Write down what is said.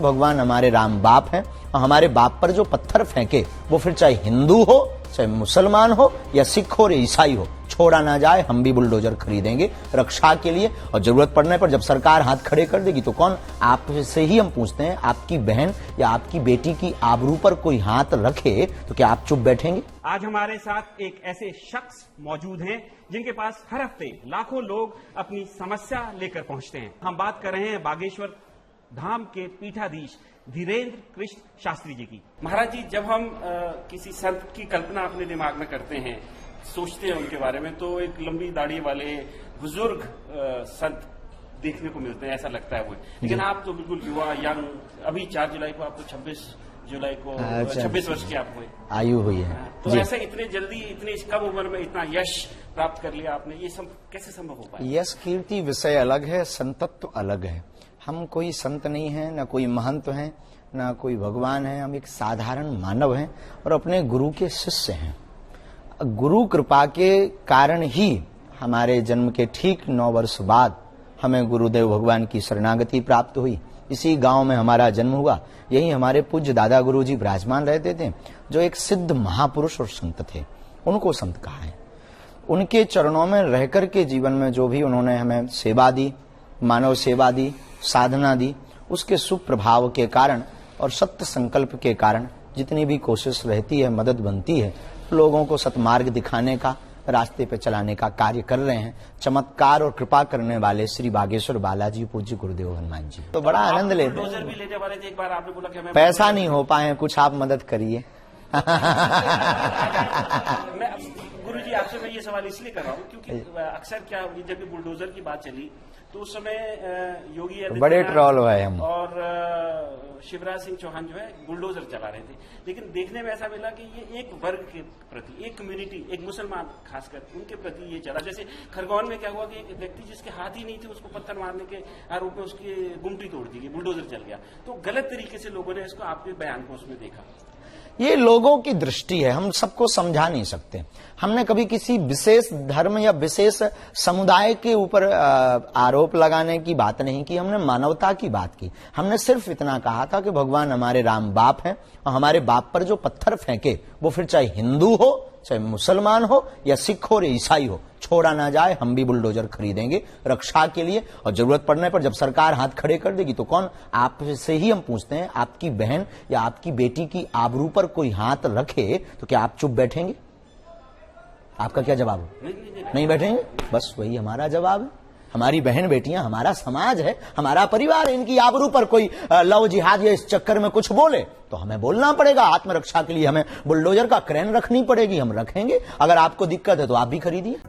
भगवान हमारे राम बाप हैं और हमारे बाप पर जो पत्थर फेंके वो फिर चाहे हिंदू हो, चाहे मुसलमान हो या सिख हो या ईसाई हो, छोड़ा ना जाए। हम भी बुलडोजर खरीदेंगे रक्षा के लिए और जरूरत पड़ने पर जब सरकार हाथ खड़े कर देगी तो कौन, आपसे ही हम पूछते हैं, आपकी बहन या आपकी बेटी की आबरू पर कोई हाथ रखे तो क्या आप चुप बैठेंगे? आज हमारे साथ एक ऐसे शख्स मौजूद हैं जिनके पास हर हफ्ते लाखों लोग अपनी समस्या लेकर पहुंचते हैं। हम बात कर रहे हैं बागेश्वर धाम के पीठाधीश धीरेन्द्र कृष्ण शास्त्री जी की। महाराज जी, जब हम किसी संत की कल्पना अपने दिमाग में करते हैं, सोचते हैं उनके बारे में, तो एक लंबी दाढ़ी वाले बुजुर्ग संत देखने को मिलते हैं, ऐसा लगता है वो। लेकिन आप तो बिल्कुल युवा, यंग, अभी 4 जुलाई को आपको 26 जुलाई को 26 वर्ष की आपको आयु हुई है। तो ऐसा इतने जल्दी, इतनी कम उम्र में इतना यश प्राप्त कर लिया आपने, ये सब कैसे संभव हो पाया? यश कीर्ति विषय अलग है, संतत्व अलग है। हम कोई संत नहीं हैं, न कोई महंत हैं, न कोई भगवान है। हम एक साधारण मानव हैं और अपने गुरु के शिष्य हैं। गुरु कृपा के कारण ही हमारे जन्म के ठीक 9 वर्ष बाद हमें गुरुदेव भगवान की शरणागति प्राप्त हुई। इसी गांव में हमारा जन्म हुआ। यही हमारे पूज्य दादा गुरु जी विराजमान रहते थे, जो एक सिद्ध महापुरुष और संत थे। उनको संत कहा है। उनके चरणों में रहकर के जीवन में जो भी उन्होंने हमें सेवा दी, मानव सेवा दी, साधना दी, उसके सुप्रभाव के कारण और सत्य संकल्प के कारण जितनी भी कोशिश रहती है, मदद बनती है, लोगों को सतमार्ग दिखाने का, रास्ते पे चलाने का कार्य कर रहे हैं चमत्कार और कृपा करने वाले श्री बागेश्वर बालाजी पूज्य गुरुदेव हनुमान जी। तो बड़ा आनंद लेते हैं। भी लेने वाले थे, एक बार आपने बोला कि हमें पैसा नहीं हो पाए, कुछ आप मदद करिए। गुरु जी, आपसे मैं ये सवाल इसलिए कर रहा हूँ क्योंकि अक्सर क्या, जब भी बुलडोजर की बात चली तो उस समय योगी बड़े ट्रॉल हुए हम और शिवराज सिंह चौहान जो है बुलडोजर चला रहे थे। लेकिन देखने में ऐसा मिला कि ये एक वर्ग के प्रति, एक कम्युनिटी, एक मुसलमान खासकर, उनके प्रति ये चला। जैसे खरगोन में क्या हुआ कि एक व्यक्ति जिसके हाथ ही नहीं थे, उसको पत्थर मारने के आरोप में उसकी गुमटी तोड़ दी गई, बुलडोजर चल गया। तो गलत तरीके से लोगों ने इसको, आपके बयान को उसमें देखा। ये लोगों की दृष्टि है, हम सबको समझा नहीं सकते। हमने कभी किसी विशेष धर्म या विशेष समुदाय के ऊपर आरोप लगाने की बात नहीं की, हमने मानवता की बात की। हमने सिर्फ इतना कहा था कि भगवान हमारे राम बाप हैं और हमारे बाप पर जो पत्थर फेंके वो फिर चाहे हिंदू हो, चाहे मुसलमान हो या सिख हो या ईसाई हो, छोड़ा ना जाए। हम भी बुलडोजर खरीदेंगे रक्षा के लिए और जरूरत पड़ने पर जब सरकार हाथ खड़े कर देगी तो कौन, आपसे ही हम पूछते हैं, आपकी बहन या आपकी बेटी की आबरू पर कोई हाथ रखे तो क्या आप चुप बैठेंगे? आपका क्या जवाब है? नहीं बैठेंगे। बस वही हमारा जवाब है। हमारी बहन बेटियां हमारा समाज है, हमारा परिवार है। इनकी आबरू पर कोई लव जिहाद या इस चक्कर में कुछ बोले तो हमें बोलना पड़ेगा। आत्मरक्षा के लिए हमें बुलडोजर का क्रेन रखनी पड़ेगी, हम रखेंगे। अगर आपको दिक्कत है तो आप भी खरीदिए।